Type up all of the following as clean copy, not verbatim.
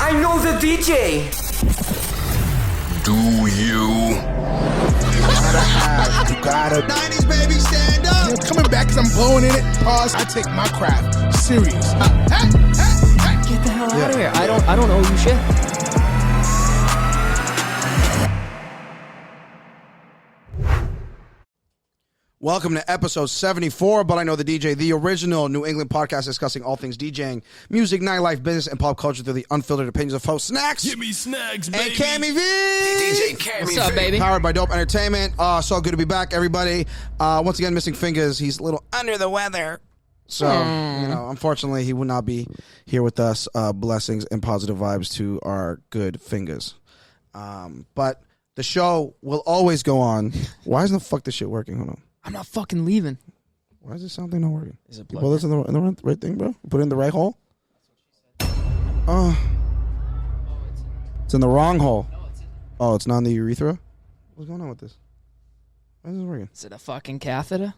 I know the DJ. Do you? You gotta 90s baby, stand up. You're coming back because I'm blowing in it. Pause. I take my craft serious. Get the hell out of here. I don't owe you shit. Welcome to episode 74, But I Know the DJ, the original New England podcast discussing all things DJing, music, nightlife, business, and pop culture through the unfiltered opinions of host Snacks. Give me snacks, baby. And Cammy V. DJ Cammy What's up, V. baby? Powered by Dope Entertainment. So good to be back, everybody. Once again, missing fingers. He's a little under the weather. So, unfortunately, he will not be here with us. Blessings and positive vibes to our good fingers. But the show will always go on. Why isn't the fuck this shit working? Hold on. I'm not fucking leaving. Why is this something not working? Is it You put this in the right thing, bro? Put it in the right hole? It's in the wrong hole. Oh, it's not in the urethra? What's going on with this? Why isn't this working? Is it a fucking catheter?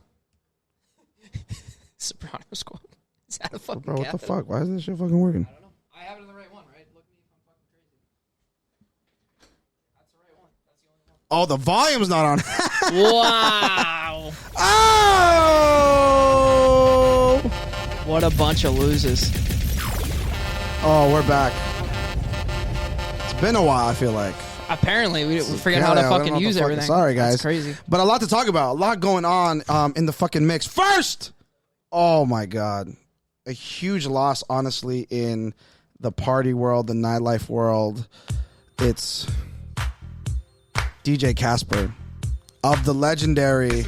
Sopranos quote. Is that a fucking Bro, what catheter? the fuck? Why isn't this shit fucking working? I don't know. I have it in the right one, right? Look at me if I'm fucking crazy. That's the right one. That's the only one. Oh, the volume's not on. Wow. Oh! What a bunch of losers. Oh, we're back. It's been a while, I feel like. Apparently, we forget how to fucking use everything. Sorry, guys. That's crazy. But a lot to talk about. A lot going on in the fucking mix. First, oh my God. A huge loss, honestly, in the party world, the nightlife world. It's DJ Casper of the legendary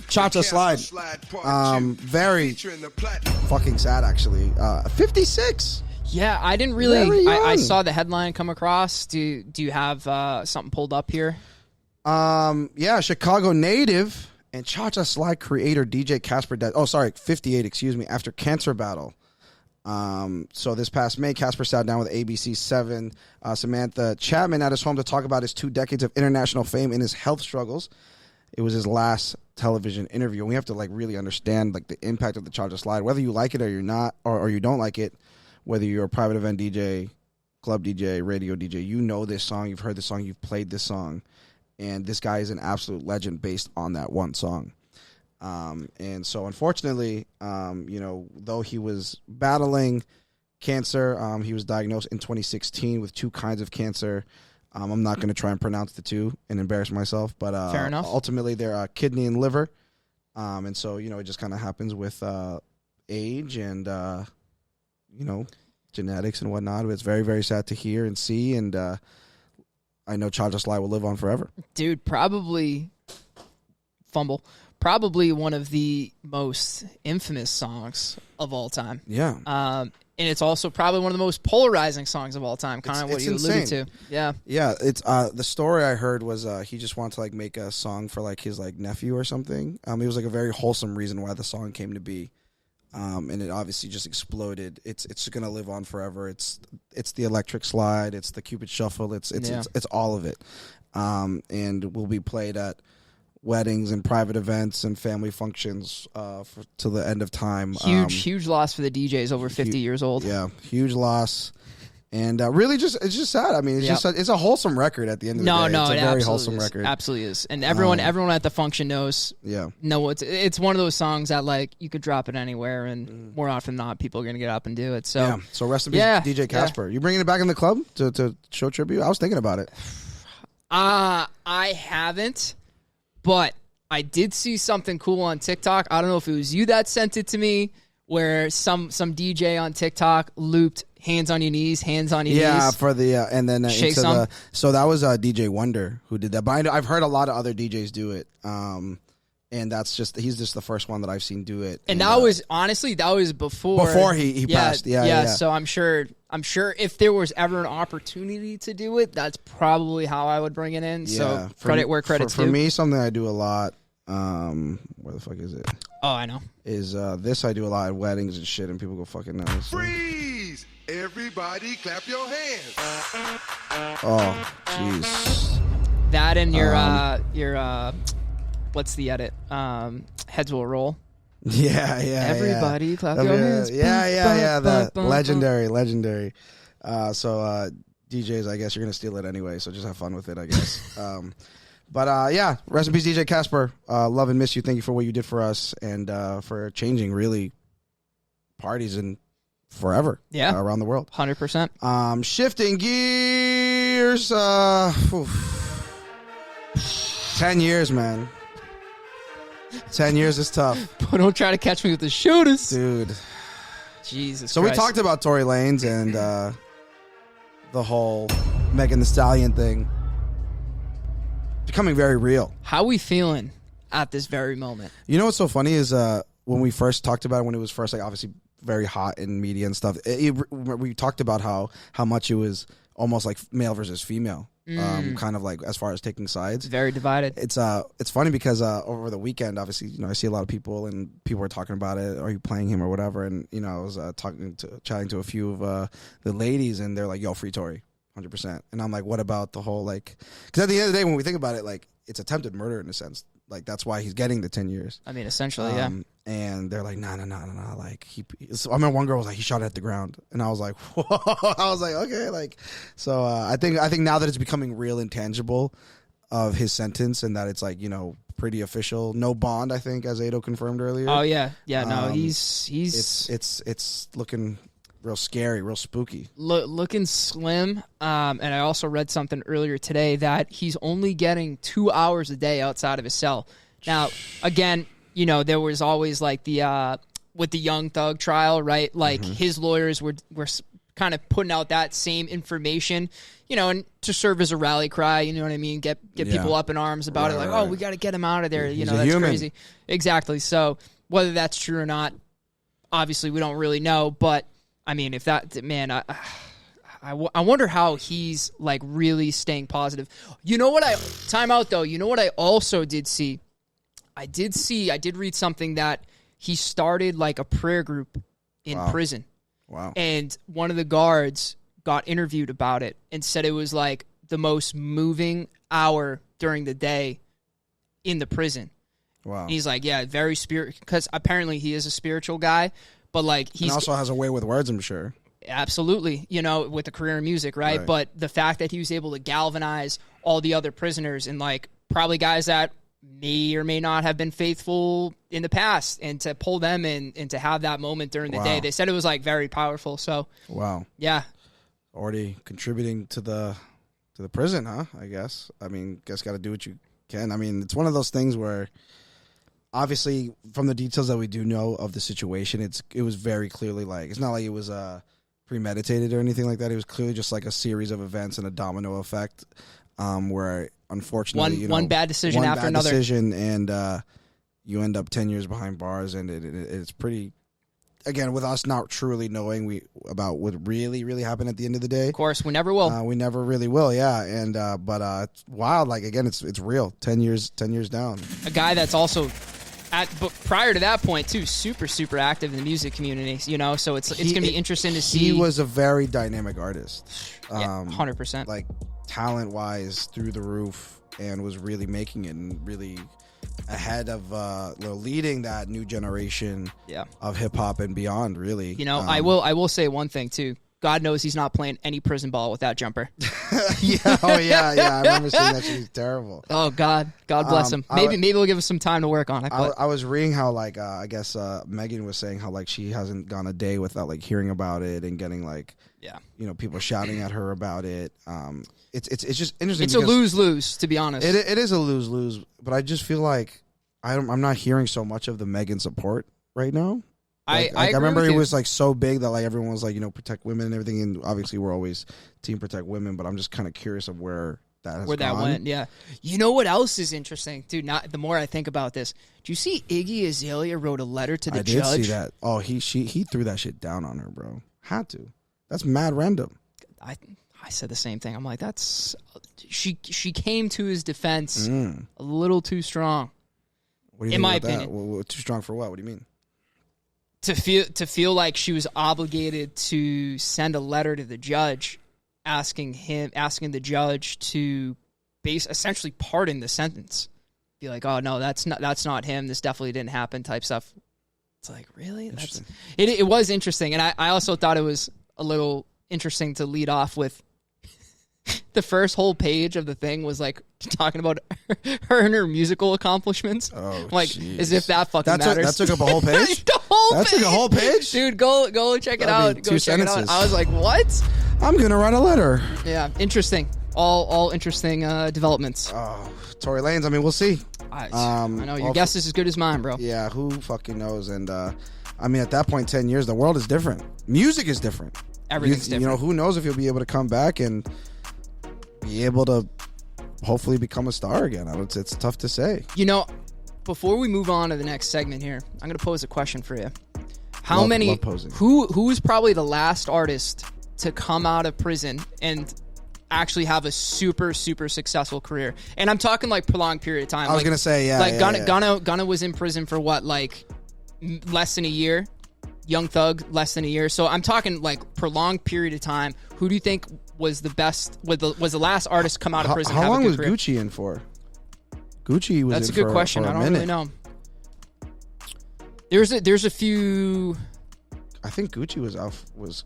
Cha-Cha Slide. Very fucking sad, actually. 56. Yeah, I didn't Very really. young. I saw the headline come across. Do you have something pulled up here? Yeah, Chicago native and Cha-Cha Slide creator DJ Casper died. Oh, sorry, 58, excuse me, after cancer battle. So this past May, Casper sat down with ABC 7 Samantha Chapman at his home to talk about his 2 decades of international fame and his health struggles. It was his last television interview. And we have to really understand the impact of the Cha-Cha Slide, whether you like it or you're not, or you don't like it, whether you're a private event DJ, club DJ, radio DJ, you know this song, you've heard this song, you've played this song, and this guy is an absolute legend based on that one song. And so, unfortunately, though he was battling cancer, he was diagnosed in 2016 with 2 kinds of cancer. I'm not going to try and pronounce the 2 and embarrass myself, but Fair enough. Ultimately, they're kidney and liver. And so, it just kind of happens with age and, genetics and whatnot. It's very, very sad to hear and see, and I know Cha-Cha Slide will live on forever. Dude, probably one of the most infamous songs of all time. Yeah. And it's also probably one of the most polarizing songs of all time, kind of what you alluded to. Yeah. Yeah, it's the story I heard was he just wanted to make a song for his nephew or something. It was a very wholesome reason why the song came to be. And it obviously just exploded. It's gonna live on forever. It's the electric slide. It's the Cupid shuffle. It's all of it. And will be played at weddings and private events and family functions till the end of time. Huge loss for the DJs over 50 years old. Yeah, huge loss. And really, it's just sad. I mean, it's a wholesome record at the end of the day. No, it's a it very absolutely wholesome is. record. Absolutely is. And everyone at the function knows. Yeah. No, it's one of those songs that you could drop it anywhere, and more often than not, people are gonna get up and do it. So yeah. So rest in peace, DJ Casper. You bringing it back in the club to show tribute? I was thinking about it. I haven't, but I did see something cool on TikTok. I don't know if it was you that sent it to me, where some DJ on TikTok looped hands on your knees. Yeah, for the and then Shake into some. so that was DJ Wonder who did that. But I've heard a lot of other DJs do it. And he's just the first one that I've seen do it. And that was honestly before he passed. Yeah. So I'm sure if there was ever an opportunity to do it, that's probably how I would bring it in. Yeah. So credit where credit's due. For me, something I do a lot. Where the fuck is it? Oh, I know. Is this I do a lot at weddings and shit, and people go fucking nuts. Freeze! Everybody clap your hands. Oh, jeez. That and your what's the edit? Heads will roll. Yeah. Everybody clap your hands. Yeah. The legendary. So DJs, I guess you're gonna steal it anyway. So just have fun with it, I guess. But yeah, rest in peace, DJ Casper. Love and miss you. Thank you for what you did for us and for changing really parties and forever. Yeah, around the world. 100%. Shifting gears. 10 years, man. 10 years is tough, But don't try to catch me with the shooters, dude. Jesus. So Christ. we talked about Tory Lanez and the whole Megan Thee Stallion thing becoming very real. How we feeling at this very moment? You know what's so funny is when we first talked about it, when it was first like obviously very hot in media and stuff, we talked about how much it was almost like male versus female, kind of like as far as taking sides. Very divided. It's funny because over the weekend, obviously, I see a lot of people and people were talking about it. Are you playing him or whatever? And I was chatting to a few of the ladies, and they're like, "Yo, free Tory." 100%. And I'm like, what about the whole like? Because at the end of the day, when we think about it, like it's attempted murder in a sense. Like that's why he's getting the 10 years. I mean, essentially, yeah. And they're like, no. Like I remember one girl was like, he shot it at the ground, and I was like, whoa. I was like, okay, like. So I think now that it's becoming real and tangible of his sentence, and that it's like pretty official, no bond. I think as Ado confirmed earlier. Oh yeah. No, he's it's looking real scary, real spooky. Looking slim. And I also read something earlier today that he's only getting 2 hours a day outside of his cell. Now, again, there was always like the with the Young Thug trial, right? Like his lawyers were kind of putting out that same information, and to serve as a rally cry. You know what I mean? Get people up in arms about it. Like, oh, we got to get him out of there. He's that's human. crazy. Exactly. So whether that's true or not, obviously we don't really know, but. I mean, if that, man, I wonder how he's, like, really staying positive. Time out, though. You know what I also did see? I did read something that he started, like, a prayer group in prison. Wow. And one of the guards got interviewed about it and said it was, like, the most moving hour during the day in the prison. Wow. And he's like, yeah, very because apparently he is a spiritual guy. But like he also has a way with words, I'm sure. Absolutely, with a career in music, right? But the fact that he was able to galvanize all the other prisoners and like probably guys that may or may not have been faithful in the past, and to pull them in and to have that moment during the day, they said it was like very powerful. So yeah, already contributing to the prison, huh? I guess. I mean, got to do what you can. I mean, it's one of those things where. Obviously, from the details that we do know of the situation, it was very clearly like, it's not like it was premeditated or anything like that. It was clearly just like a series of events and a domino effect, where unfortunately one bad decision after another decision, and you end up 10 years behind bars, and it's pretty. Again, with us not truly knowing about what really happened at the end of the day. Of course, we never will. We never really will, yeah. And but it's wild. Like again, it's real. 10 years down. A guy that's also. But prior to that point, too, super active in the music community, so it's going to be interesting to see. He was a very dynamic artist. 100%. Like, talent-wise, through the roof, and was really making it and really ahead of leading that new generation of hip-hop and beyond, really. I will say one thing, too. God knows he's not playing any prison ball with that jumper. Yeah. I remember seeing that shit. He's terrible. Oh, God bless him. Maybe we'll give him some time to work on it. I was reading how, like, I guess Megan was saying how, like, she hasn't gone a day without, like, hearing about it and getting, like, people shouting at her about it. It's just interesting. It's a lose-lose, to be honest. It is a lose-lose, but I just feel like I'm not hearing so much of the Megan support right now. I remember it was like so big that like everyone was like, protect women and everything, and obviously we're always team protect women, but I'm just kind of curious of where that went. Yeah. You know what else is interesting, dude? The more I think about this, do you see Iggy Azalea wrote a letter to the judge? I did see that. Oh, he threw that shit down on her, bro. Had to. That's mad random. I said the same thing. I'm like, she came to his defense a little too strong. What do you in think my about opinion? That? Too strong for what? What do you mean? To feel like she was obligated to send a letter to the judge, asking the judge to essentially pardon the sentence. Be like, oh no, that's not him. This definitely didn't happen. Type stuff. It's like, really? It was interesting, and I also thought it was a little interesting to lead off with. The first whole page of the thing was like talking about her and her musical accomplishments. Oh, like geez. as if that fucking matters. That took up a whole page? That took a whole page? Dude, go check it That'd out. be Go two check it out. sentences. I was like, what? I'm going to write a letter. Yeah, interesting. All interesting developments. Oh, Tory Lanez, I mean, we'll see. I know, your guess is as good as mine, bro. Yeah, who fucking knows? And, I mean, at that point, 10 years, the world is different. Music is different. Everything's different. You know, who knows if you'll be able to come back and be able to hopefully become a star again. It's tough to say. You know, before we move on to the next segment here, I'm going to pose a question for you. Love posing. Who is probably the last artist to come out of prison and actually have a super, super successful career? And I'm talking like prolonged period of time. I was going to say, yeah. Like yeah. Gunna was in prison for what, like less than a year? Young Thug, less than a year. So I'm talking like prolonged period of time. Who do you think was the best, was the last artist to come out of prison? How long was career? Gucci in for? Gucci was That's in a good for, question. for a I don't minute. really know. There's a few. I think Gucci was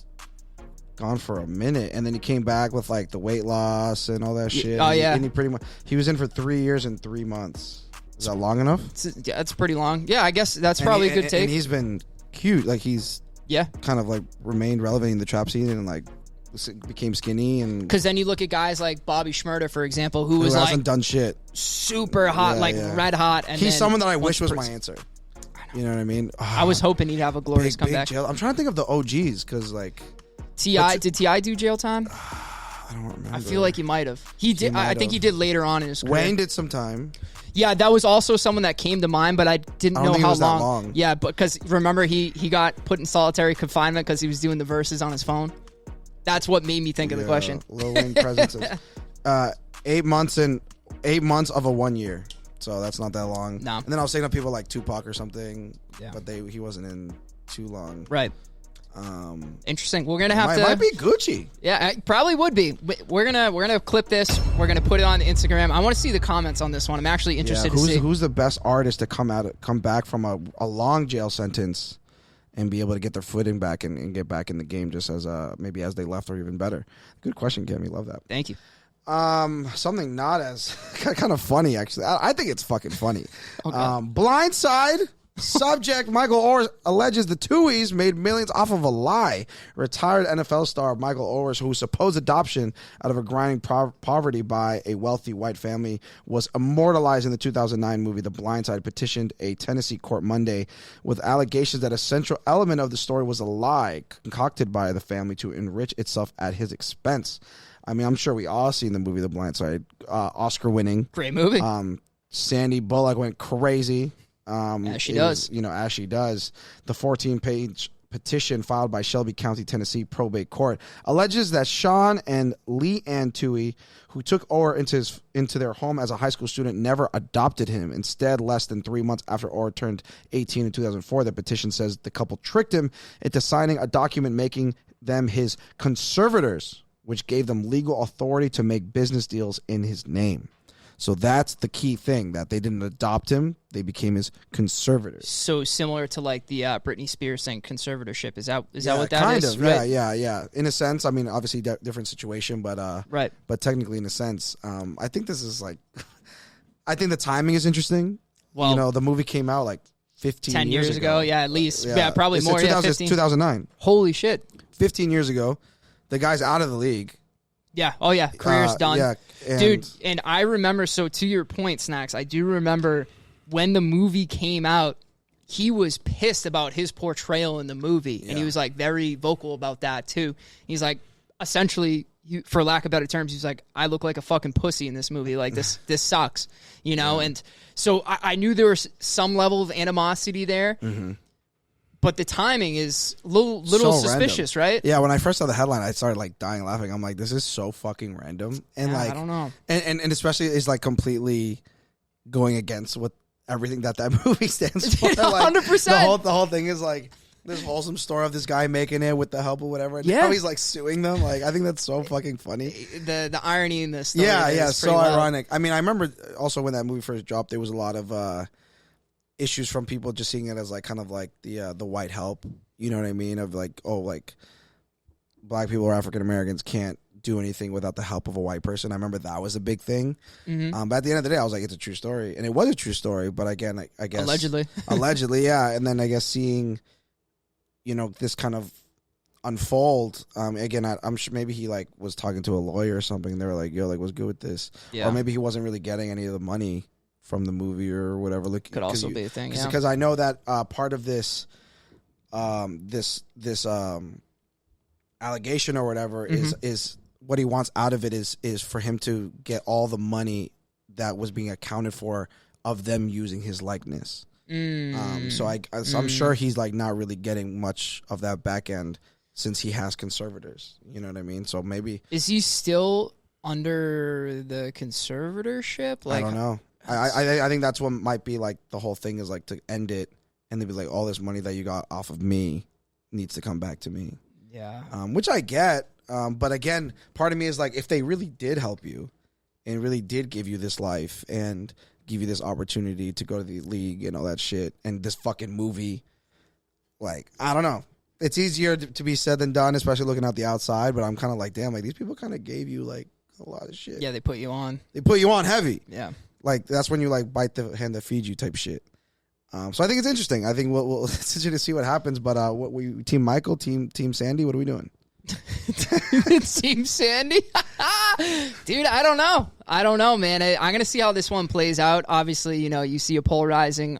gone for a minute, and then he came back with like the weight loss and all that shit. Oh, yeah. And he was in for 3 years and 3 months. Is that long enough? Yeah, that's pretty long. Yeah, I guess that's probably a good take. And he's been cute. Like he's kind of like remained relevant in the trap scene and like became skinny. And because then you look at guys like Bobby Shmurda, for example, who was hasn't like done shit, super hot, red hot. And he's then someone that I wish was my answer. You know what I mean? I was hoping he'd have a glorious comeback. Jail. I'm trying to think of the OGs because like T.I. Did T.I. do jail time? I don't remember. I feel like he might have. He did. I think he did later on in his career. Wayne did some time. Yeah, that was also someone that came to mind, but I didn't know how long. Yeah, because remember he got put in solitary confinement because he was doing the verses on his phone. That's what made me think of the question. Lil Wayne presence of 8 months of a 1 year. So that's not that long. No. And then I was thinking of people like Tupac or something. Yeah. But he wasn't in too long. Right. Interesting. We're gonna have It to. might be Gucci. Yeah, it probably would be. We're gonna clip this. We're gonna put it on Instagram. I want to see the comments on this one. I'm actually interested to see who's the best artist to come back from a long jail sentence and be able to get their footing back and get back in the game just as maybe as they left or even better. Good question, Cammy. Love that. Thank you. Something not as kind of funny actually. I think it's fucking funny. Okay. Blindside. Subject Michael Oher alleges the Tuohys made millions off of a lie. Retired NFL star Michael Oher, whose supposed adoption out of a grinding poverty by a wealthy white family was immortalized in the 2009 movie The Blind Side, petitioned a Tennessee court Monday with allegations that a central element of the story was a lie concocted by the family to enrich itself at his expense. I mean, I'm sure we all seen the movie The Blind Side, Oscar-winning. Great movie. Sandy Bullock went crazy. As she does. As she does. The 14-page petition filed by Shelby County, Tennessee probate court alleges that Sean and Lee Ann Tuohy, who took Oher into their home as a high school student, never adopted him. Instead, less than 3 months after Oher turned 18 in 2004, the petition says the couple tricked him into signing a document making them his conservators, which gave them legal authority to make business deals in his name. So that's the key thing, that they didn't adopt him. They became his conservators. So similar to like the Britney Spears thing, conservatorship. Is that what that kind is? of, right? Yeah. In a sense, I mean, obviously different situation, but right. But technically, in a sense, I think this is like, I think the timing is interesting. Well, the movie came out like 10 years ago. Yeah, at least. Yeah, probably it's more. 2009. Holy shit. 15 years ago, the guy's out of the league. Yeah. Oh, yeah. Career's done. Yeah. Dude, and I remember, so to your point, Snacks, I do remember when the movie came out, he was pissed about his portrayal in the movie. And he was like very vocal about that too. He's like, essentially, for lack of better terms, he's like, I look like a fucking pussy in this movie. Like, this sucks, you know? And so I knew there was some level of animosity there. Mm-hmm. But the timing is a little suspicious, random. Right? Yeah, when I first saw the headline, I started like dying laughing. I'm like, this is so fucking random. And like, I don't know. And especially is like completely going against what everything that movie stands for. 100%. The whole thing is like this wholesome story of this guy making it with the help of whatever. And now he's like suing them. Like, I think that's so fucking funny. The irony in this story. Yeah, so ironic. I mean, I remember also when that movie first dropped, there was a lot of issues from people just seeing it as like kind of like the white help, you know what I mean? Of like, oh, like black people or African Americans can't do anything without the help of a white person. I remember that was a big thing. But at the end of the day, I was like, it's a true story. And it was a true story. But again, I guess. Allegedly, yeah. And then I guess seeing, this kind of unfold. Again, I'm sure maybe he like was talking to a lawyer or something. And they were like, yo, like, what's good with this? Yeah. Or maybe he wasn't really getting any of the money from the movie or whatever. Like, could also be a thing, yeah. Because I know that part of this, allegation or whatever is what he wants out of it is for him to get all the money that was being accounted for of them using his likeness. So I'm sure he's like not really getting much of that back end since he has conservators. You know what I mean? So maybe is he still under the conservatorship? Like, I don't know. I think that's what might be like the whole thing is like to end it and they'd be like, all this money that you got off of me needs to come back to me. Yeah. Which I get. But again, part of me is like, if they really did help you and really did give you this life and give you this opportunity to go to the league and all that shit and this fucking movie, like, I don't know. It's easier to be said than done, especially looking out the outside. But I'm kind of like, damn, like these people kind of gave you like a lot of shit. Yeah, they put you on. They put you on heavy. Yeah. Like, that's when you like bite the hand that feeds you type shit. So I think it's interesting. I think we'll it's interesting to see what happens. But what we team Michael, team Sandy, what are we doing? Team Sandy? Dude, I don't know, man. I'm going to see how this one plays out. Obviously, you see a polarizing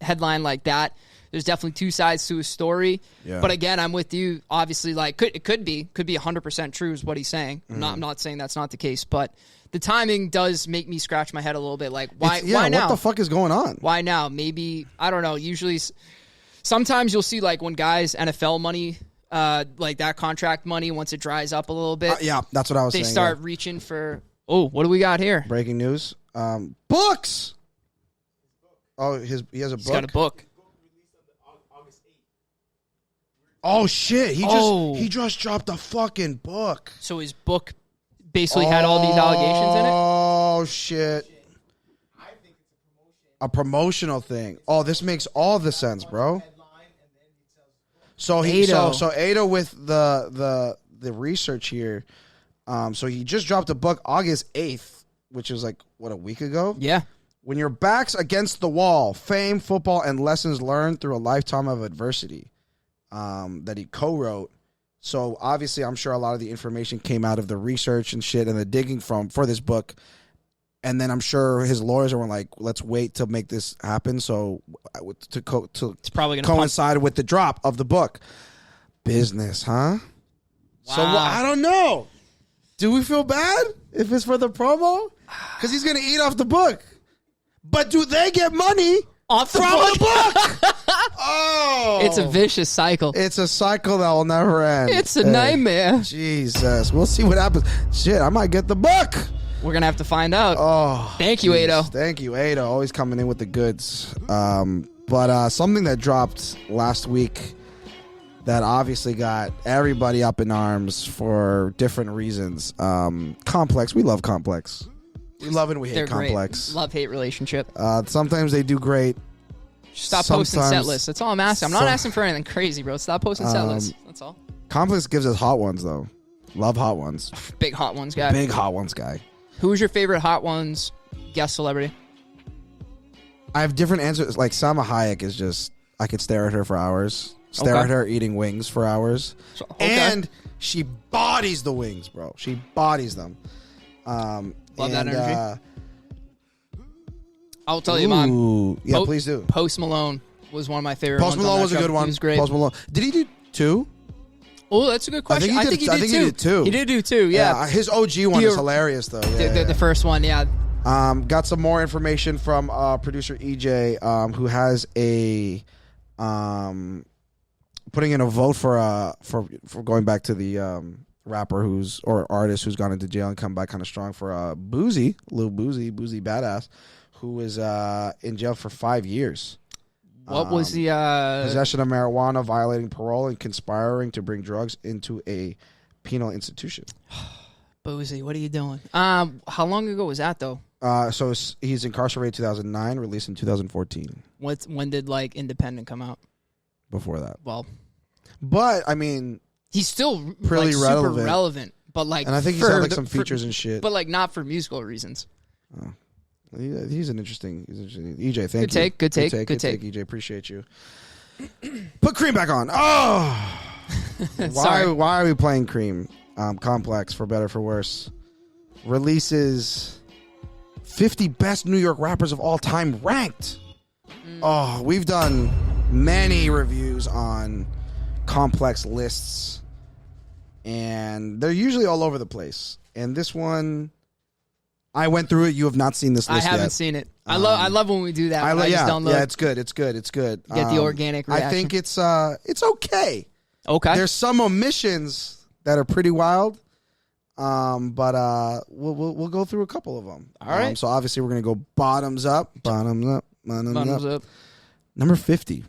headline like that. There's definitely two sides to a story. Yeah. But again, I'm with you. Obviously, like it could be 100% true is what he's saying. I'm not saying that's not the case, but the timing does make me scratch my head a little bit. Like, why now? What the fuck is going on? Why now? Maybe, I don't know. Usually, sometimes you'll see like when guys NFL money, like that contract money, once it dries up a little bit. Yeah, that's what I was saying. They start reaching for, what do we got here? Breaking news. Books! Oh, he has a book? He's got a book. Oh, shit. He just dropped a fucking book. So his book basically had all these allegations in it? Oh, shit. A promotional thing. Oh, this makes all the sense, bro. So Ada with the research here. So he just dropped a book August 8th, which was like a week ago. Yeah. When your back's against the wall, fame, football, and lessons learned through a lifetime of adversity. That he co-wrote. So obviously, I'm sure a lot of the information came out of the research and shit and the digging for this book. And then I'm sure his lawyers were like, "Let's wait to make this happen." So it's probably going to coincide with the drop of the book. Business, huh? Wow. So I don't know. Do we feel bad if it's for the promo? Because he's going to eat off the book. But do they get money off the book? Oh, it's a vicious cycle. It's a cycle that will never end. It's a nightmare. Jesus, we'll see what happens. Shit, I might get the book. We're gonna have to find out. Oh, thank you, Ado. Thank you, Ado. Always coming in with the goods. But something that dropped last week that obviously got everybody up in arms for different reasons. Complex. We love Complex. We love and we hate Complex. Love-hate relationship. Sometimes they do great. Stop posting set lists. That's all I'm asking. I'm not asking for anything crazy, bro. Stop posting set lists. That's all. Complex gives us hot ones, though. Love hot ones. Big hot ones guy. Big hot ones guy. Who is your favorite hot ones guest celebrity? I have different answers. Like, Salma Hayek is just, I could stare at her for hours. Stare at her eating wings for hours. And she bodies the wings, bro. She bodies them. Love that energy. I'll tell you mine. Yeah, please do. Post Malone was one of my favorite ones. Post Malone was a good one. He was great. Post Malone. Did he do 2? Oh, that's a good question. I think he did 2. He did do 2, yeah. His OG one is hilarious, though. Yeah, the first one, yeah. Got some more information from producer EJ, who has a putting in a vote for going back to the rapper or artist who's gone into jail and come back kind of strong for Boozy, Lil Boozy Badass, who is in jail for 5 years. What was the possession of marijuana, violating parole, and conspiring to bring drugs into a penal institution? Boozy, what are you doing? How long ago was that though? So he's incarcerated 2009, released in 2014. When did Independent come out? Before that. Well, but I mean, He's still Pretty super relevant. relevant, but like, And I think he's had like some features and shit. but like not for musical reasons. He's an interesting. EJ, thank you. Good take. EJ, appreciate you. Put Cream back on. Oh, Sorry. Why are we playing Cream? Complex, for better for worse. Releases 50 best New York rappers of all time ranked. Oh, we've done many reviews on Complex lists, and they're usually all over the place. And this one, I went through it. You have not seen this list I haven't yet. seen it. I love when we do that. I just download. Yeah, it's good. It's good. Get the organic reaction. I think it's okay. Okay. There's some omissions that are pretty wild, but we'll go through a couple of them. All right. So obviously we're gonna go bottoms up. Bottoms up. Number 50.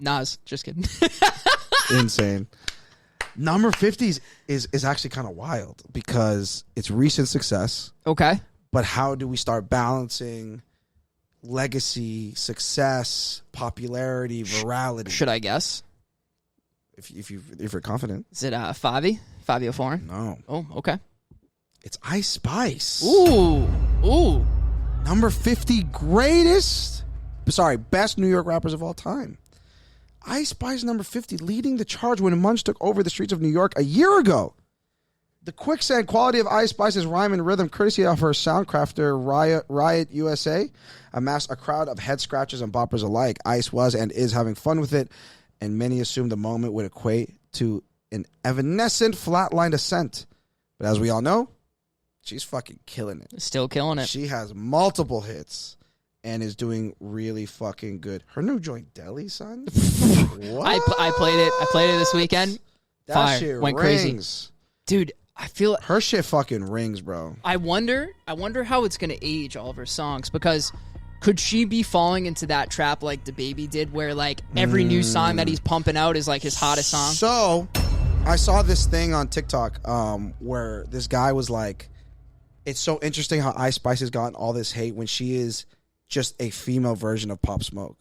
Nas. Just kidding. Insane. Number 50 is actually kind of wild because it's recent success. Okay. But how do we start balancing legacy, success, popularity, virality? Should I guess? If you're confident. Is it Fabio Foreign? No. Oh, okay. It's Ice Spice. Ooh. Number 50 best New York rappers of all time. Ice Spice number 50, leading the charge when Munch took over the streets of New York a year ago. The quicksand quality of Ice Spice's rhyme and rhythm, courtesy of her soundcrafter Riot USA, amassed a crowd of head scratchers and boppers alike. Ice was and is having fun with it, and many assumed the moment would equate to an evanescent flatline ascent. But as we all know, she's fucking killing it. Still killing it. She has multiple hits and is doing really fucking good. Her new joint, Deli, son. What? I played it. I played it this weekend. That Fire. shit Went rings. crazy. Dude, I feel Her shit fucking rings, bro. I wonder how it's going to age all of her songs, because could she be falling into that trap like the Baby did, where like every new song that he's pumping out is like his hottest song? So, I saw this thing on TikTok where this guy was like, it's so interesting how Ice Spice has gotten all this hate when she is just a female version of Pop Smoke.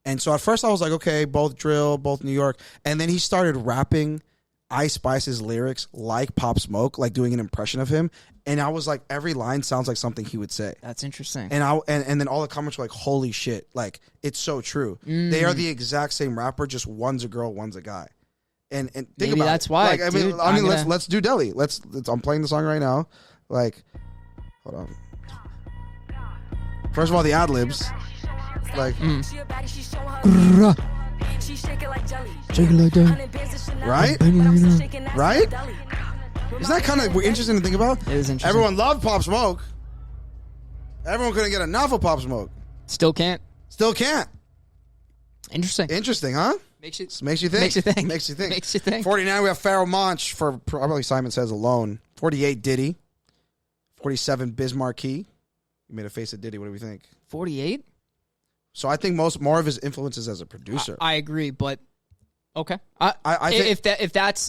And so at first I was like, okay, both drill, both New York. And then he started rapping Ice Spice's lyrics like Pop Smoke, like doing an impression of him. And I was like, every line sounds like something he would say. That's interesting. And then all the comments were like, holy shit, like, it's so true. They are the exact same rapper, just one's a girl, one's a guy. And think Maybe about that's it. why. Like, Dude, let's do Deli. I'm playing the song right now. Like, hold on. First of all, the ad libs. Like, right? Right? Is that kind of interesting to think about? It is interesting. Everyone loved Pop Smoke. Everyone couldn't get enough of Pop Smoke. Still can't. Still can't. Interesting. Interesting, huh? Makes you Makes you think. Makes you think. Makes you think. Makes you think. 49, we have Pharoah Monch for probably Simon Says alone. 48, Diddy. 47, Biz Markie. You made a face at Diddy. What do we think? 48? So I think more of his influences as a producer. I agree, but okay. I think,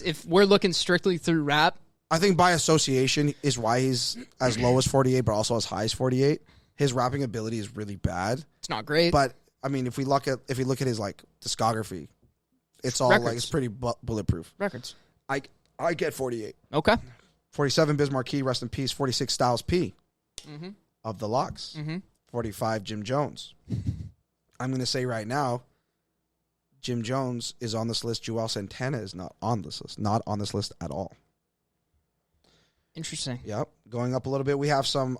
if we're looking strictly through rap, I think by association is why he's as low as 48, but also as high as 48. His rapping ability is really bad. it's not great. But I mean, if we look at his like discography, it's all Records. like it's pretty bulletproof. Records. I get 48. Okay. 47, Biz Markie, rest in peace. 46, Styles P of the Locks. 45, Jim Jones. I'm going to say right now, Jim Jones is on this list. Joel Santana is not on this list. Not on this list at all. Interesting. Yep. Going up a little bit, we have some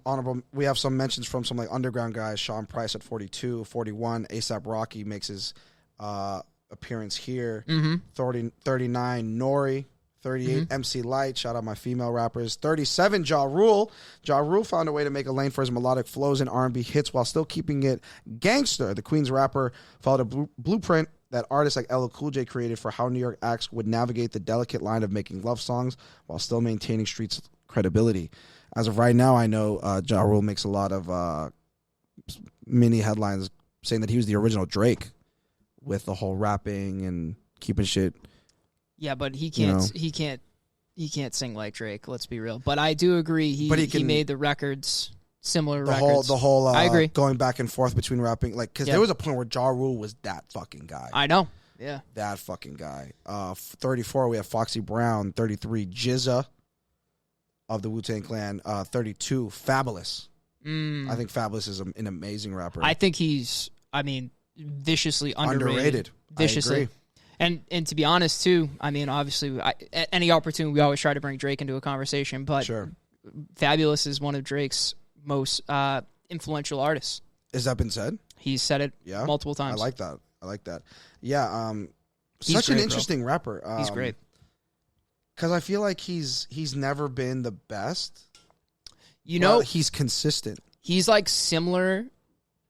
mentions from some like underground guys. Sean Price at 42, 41. A$AP Rocky makes his appearance here. 39, Nori. 38, MC Light. Shout out my female rappers. 37, Ja Rule. Ja Rule found a way to make a lane for his melodic flows and R&B hits while still keeping it gangster. The Queens rapper followed a blueprint that artists like LL Cool J created for how New York acts would navigate the delicate line of making love songs while still maintaining streets credibility. As of right now, I know Ja Rule makes a lot of mini headlines saying that he was the original Drake with the whole rapping and keeping shit. Yeah, but he can't. He can't sing like Drake. Let's be real. But I do agree. He made the records similar. The whole. I agree. Going back and forth between rapping, like because there was a point where Ja Rule was that fucking guy. I know. Yeah. That fucking guy. 34, we have Foxy Brown. 33, Jizza of the Wu-Tang Clan. 32, Fabulous. I think Fabulous is an amazing rapper. I think he's, viciously underrated. Viciously. I agree. And to be honest, too, obviously, at any opportunity, we always try to bring Drake into a conversation, but Sure. Fabulous is one of Drake's most influential artists. Has that been said? He's said it Yeah. multiple times. I like that. Yeah. He's Such great, an bro. interesting rapper. He's great. Because I feel like he's never been the best. But he's consistent. he's like similar,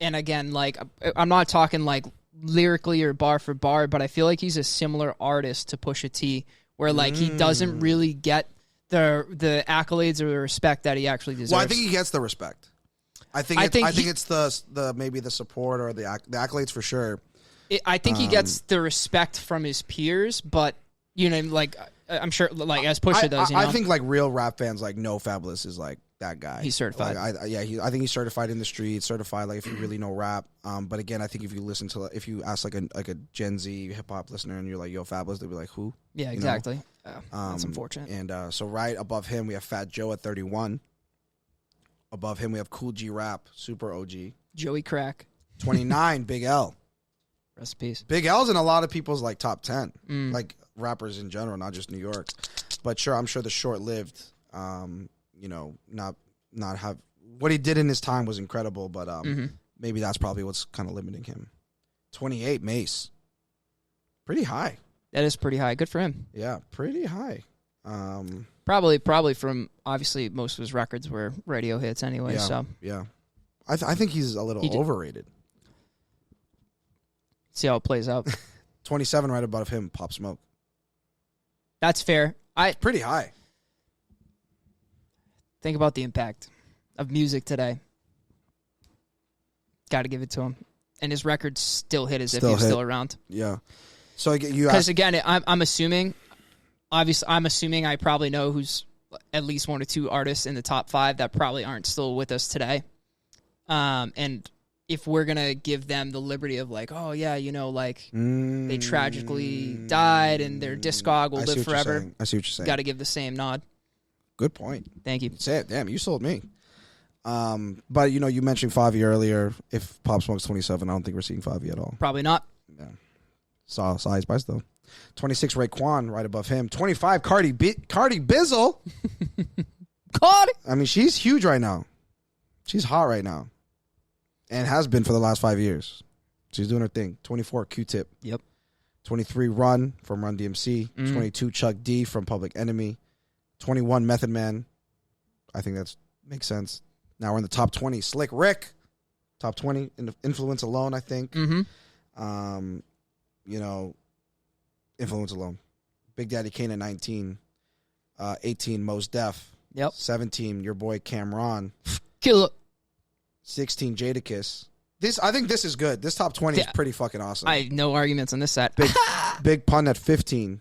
and again, like I'm not talking like lyrically or bar for bar, but I feel like he's a similar artist to Pusha T, where like he doesn't really get the accolades or the respect that he actually deserves. Well, I think he gets the respect. I think it's the maybe the support or the accolades for sure. I think he gets the respect from his peers, but like I'm sure, like as Pusha does. I think like real rap fans like know Fabulous is like that guy. He's certified. Like, I think he's certified in the streets, certified like if you really know rap. But again, I think if you ask like a Gen Z hip hop listener and you're like, "Yo, Fabulous," they'll be like, "Who?" Yeah, exactly. That's unfortunate. And so right above him we have Fat Joe at 31. Above him we have Cool G Rap, super OG. Joey Crack. 29, Big L. Rest in peace. Big L's in a lot of people's like top 10, like rappers in general, not just New York. But sure, I'm sure the short-lived, not have what he did in his time was incredible. But maybe that's probably what's kind of limiting him. 28, Mace, pretty high. That is pretty high. Good for him. Yeah, pretty high. Probably from obviously most of his records were radio hits anyway. Yeah, So yeah, I think he's a little overrated. See how it plays out. 27 right above him, Pop Smoke. That's fair. Pretty high. Think about the impact of music today. Got to give it to him. And his records still hit as if he was still around. Yeah. So you because again, I'm assuming. Obviously, I'm assuming I probably know who's at least one or two artists in the top 5 that probably aren't still with us today. And if we're gonna give them the liberty of like, oh yeah, like they tragically died and their discog will live forever. I see what you're saying. Got to give the same nod. Good point. Thank you. Say it. Damn, you sold me. But you mentioned Favi earlier. If Pop Smoke's 27, I don't think we're seeing Favi at all. Probably not. Yeah. Saw High Spice though. 26, Raekwon, right above him. 25, Cardi Bizzle. Cardi. I mean, she's huge right now. She's hot right now. And has been for the last 5 years. She's doing her thing. 24, Q-Tip. Yep. 23, Run from Run DMC. 22, Chuck D from Public Enemy. 21, Method Man. I think that makes sense. Now we're in the top 20. Slick Rick. Top 20. Influence alone, I think. Influence alone. Big Daddy Kane at 19. 18, Mos Def. Yep. 17, your boy Cameron. Killer. 16, Jadakiss. I think this is good. This top 20 is pretty fucking awesome. I have no arguments on this set. Big Pun at 15.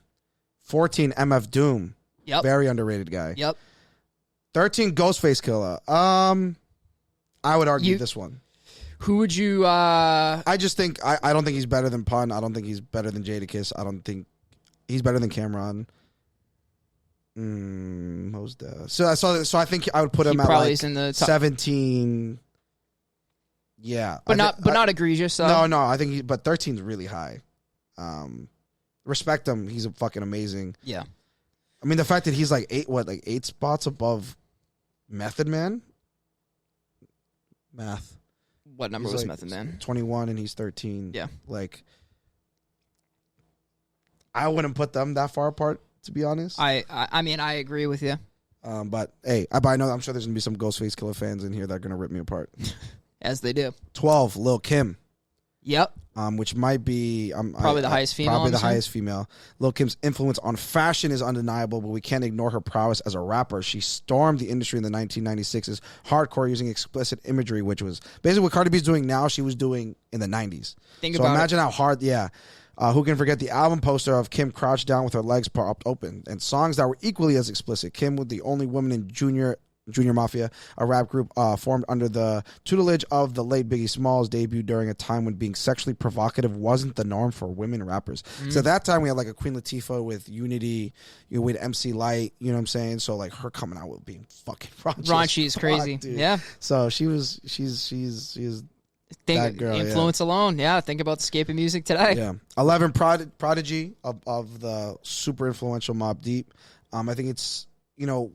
14, MF Doom. Yep. Very underrated guy. Yep. 13, Ghostface Killer. I would argue this one. Who would you... I just think... I don't think he's better than Pun. I don't think he's better than Jadakiss. I don't think... He's better than Cameron. Mos Def. So I think I would put him at like in the top 17... Yeah, but not egregious. So. No. I think, but 13 is really high. Respect him. He's a fucking amazing. Yeah. I mean, the fact that he's like 8 spots above Method Man. Math. What number was Method Man? 21, and he's 13. Yeah. Like, I wouldn't put them that far apart, to be honest. I mean, I agree with you. But hey, I know I'm sure there's gonna be some Ghostface Killer fans in here that are gonna rip me apart. As they do. 12, Lil' Kim. Yep. Which might be probably the highest female. Probably the highest female. Lil' Kim's influence on fashion is undeniable, but we can't ignore her prowess as a rapper. She stormed the industry in the 1996's hardcore using explicit imagery, which was basically what Cardi B's doing now. She was doing in the 90s. So imagine how hard. Yeah. Who can forget the album poster of Kim crouched down with her legs propped open and songs that were equally as explicit. Kim was the only woman in junior Junior Mafia, a rap group formed under the tutelage of the late Biggie Smalls, debuted during a time when being sexually provocative wasn't the norm for women rappers. So at that time, we had like a Queen Latifah with Unity, with MC Light, you know what I'm saying? So like her coming out with being fucking Raunchy is crazy. Dude. Yeah. So she's that girl, influence alone. Yeah, think about the scape of music today. Yeah. 11 Prodigy of the super influential Mobb Deep. I think it's,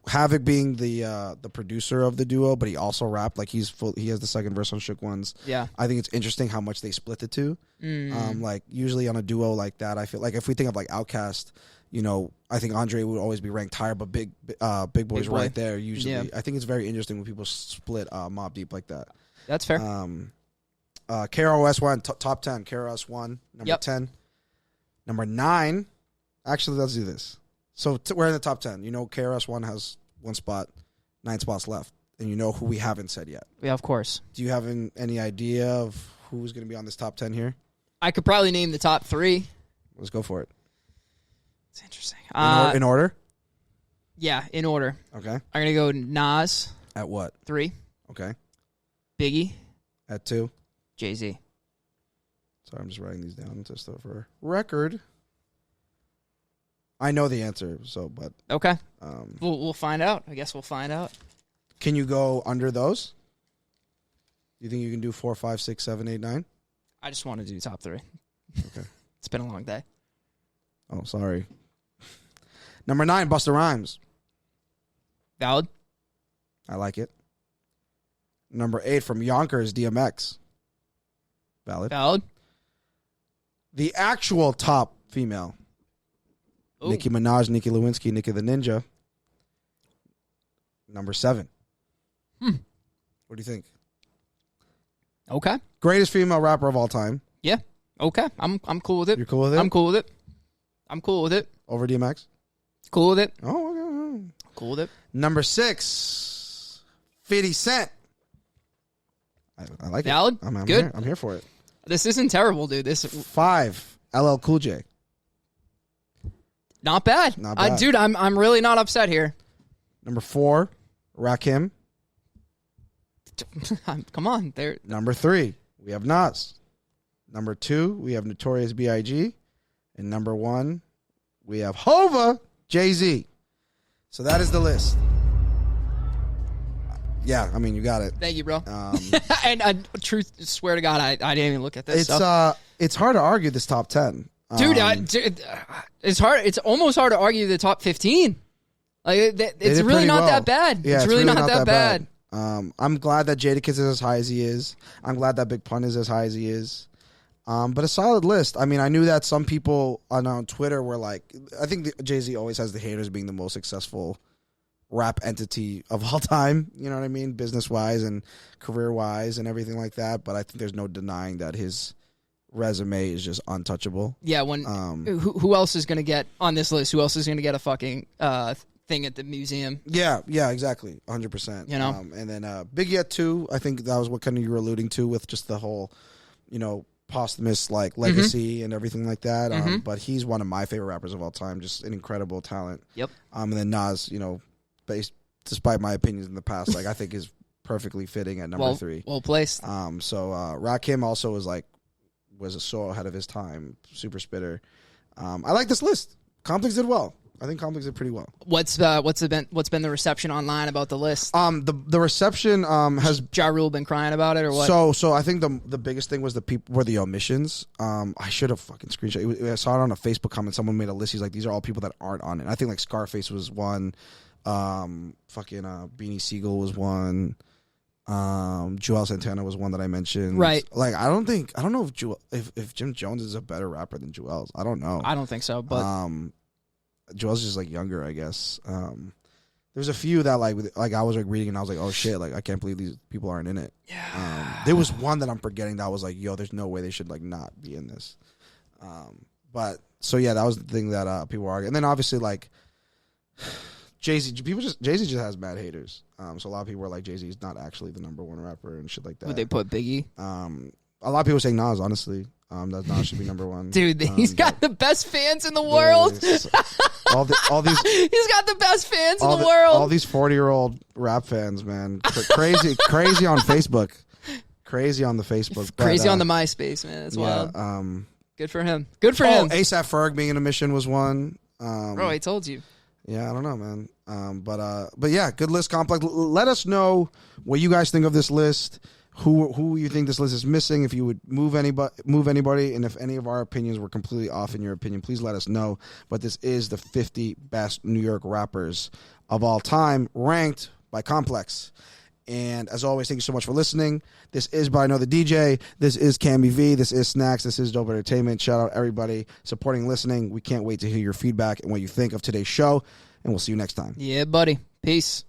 Havoc being the producer of the duo, but he also rapped. Like he has the second verse on Shook Ones. Yeah. I think it's interesting how much they split the two. Like usually on a duo like that, I feel like if we think of like Outkast, I think Andre would always be ranked higher, but Big Boy's Boy. right there usually. Yeah. I think it's very interesting when people split Mobb Deep like that. That's fair. KROS-One, top 10. KROS-One, number 10. Number 9. Actually, let's do this. So we're in the top 10. KRS-One has 1 spot, 9 spots left. And you know who we haven't said yet. Yeah, of course. Do you have any idea of who's going to be on this top 10 here? I could probably name the top 3. Let's go for it. It's interesting. In order? Yeah, in order. Okay. I'm going to go Nas, At what? 3. Okay. Biggie, At 2. Jay-Z. Sorry, I'm just writing these down just for record. I know the answer, but Okay. We'll find out. I guess we'll find out. can you go under those? You think you can do 4, 5, 6, 7, 8, 9? I just want to do top 3. Okay. It's been a long day. Oh, sorry. Number 9, Busta Rhymes. Valid? I like it. Number 8 from Yonkers, DMX. Valid. Valid? The actual top female. Ooh. Nicki Minaj, Nicki Lewinsky, Nicki the Ninja. Number 7. What do you think? Okay. Greatest female rapper of all time. Yeah. Okay. I'm cool with it. You're cool with it? I'm cool with it. I'm cool with it. Over DMX? Cool with it. Oh, okay. Cool with it. Number 6, 50 Cent. I like Valid? it. I'm Good. I'm here for it. This isn't terrible, dude. This 5, LL Cool J. not bad. Not bad. Dude, I'm really not upset here. Number 4, Rakim. Come on, there. Number 3, we have Nas. Number 2, we have Notorious B.I.G. And number 1, we have Hova, Jay-Z. So that is the list. Yeah, I mean, you got it. Thank you, bro. And truth, swear to God, I didn't even look at this. It's hard to argue this top 10. Dude, it's hard. It's almost hard to argue the top 15. Like it's really not that bad. Yeah, it's really not that bad. I'm glad that Jadakiss is as high as he is. I'm glad that Big Pun is as high as he is. But a solid list. I mean, I knew that some people on Twitter were like, I think Jay-Z always has the haters being the most successful rap entity of all time. You know what I mean? Business-wise and career-wise and everything like that. But I think there's no denying that his resume is just untouchable. Yeah, when who else is going to get on this list? Who else is going to get a fucking thing at the museum? Yeah, exactly. 100%. You know? And then Biggie at 2, I think that was what kind of you were alluding to with just the whole, posthumous legacy and everything like that. But he's one of my favorite rappers of all time. Just an incredible talent. Yep. And then Nas, despite my opinions in the past, I think is perfectly fitting at number 3. Well placed. So Rakim also was so ahead of his time. Super spitter. I like this list. Complex did well. I think Complex did pretty well. What's been the reception online about the list? The reception has Ja Rule been crying about it or what? So I think the biggest thing was the omissions. I should have fucking screenshot. I saw it on a Facebook comment. Someone made a list. He's like, these are all people that aren't on it. And I think Scarface was one. Beanie Siegel was one. Joel Santana was one that I mentioned. Right. I don't know if Jim Jones is a better rapper than Joel's. I don't know. I don't think so, but Joel's just younger, I guess. There's a few that I was reading and I was like, oh shit, I can't believe these people aren't in it. Yeah. There was one that I'm forgetting that I was like, yo, there's no way they should not be in this. But so yeah, that was the thing that people were arguing. And then obviously Jay-Z just has mad haters. So a lot of people are like, Jay-Z is not actually the number 1 rapper and shit like that. would they put Biggie? A lot of people saying Nas, honestly. That Nas should be number one. Dude, he's got the best fans in the world. All these He's got the best fans in the world. All these 40-year-old rap fans, man. Crazy on Facebook. Crazy on the Facebook. Crazy on the MySpace, man. That's wild. Good for him. Good for him. ASAP Ferg being in a mission was one. Bro, I told you. Yeah, I don't know, man. But yeah, good list, Complex. Let us know what you guys think of this list. Who you think this list is missing? If you would move anybody, and if any of our opinions were completely off in your opinion, please let us know. But this is the 50 best New York rappers of all time, ranked by Complex. And as always, thank you so much for listening. This is But I Know the DJ. This is Cammy V. This is Snacks. This is Dope Entertainment. Shout out everybody supporting, listening. We can't wait to hear your feedback and what you think of today's show. And we'll see you next time. Yeah, buddy. Peace.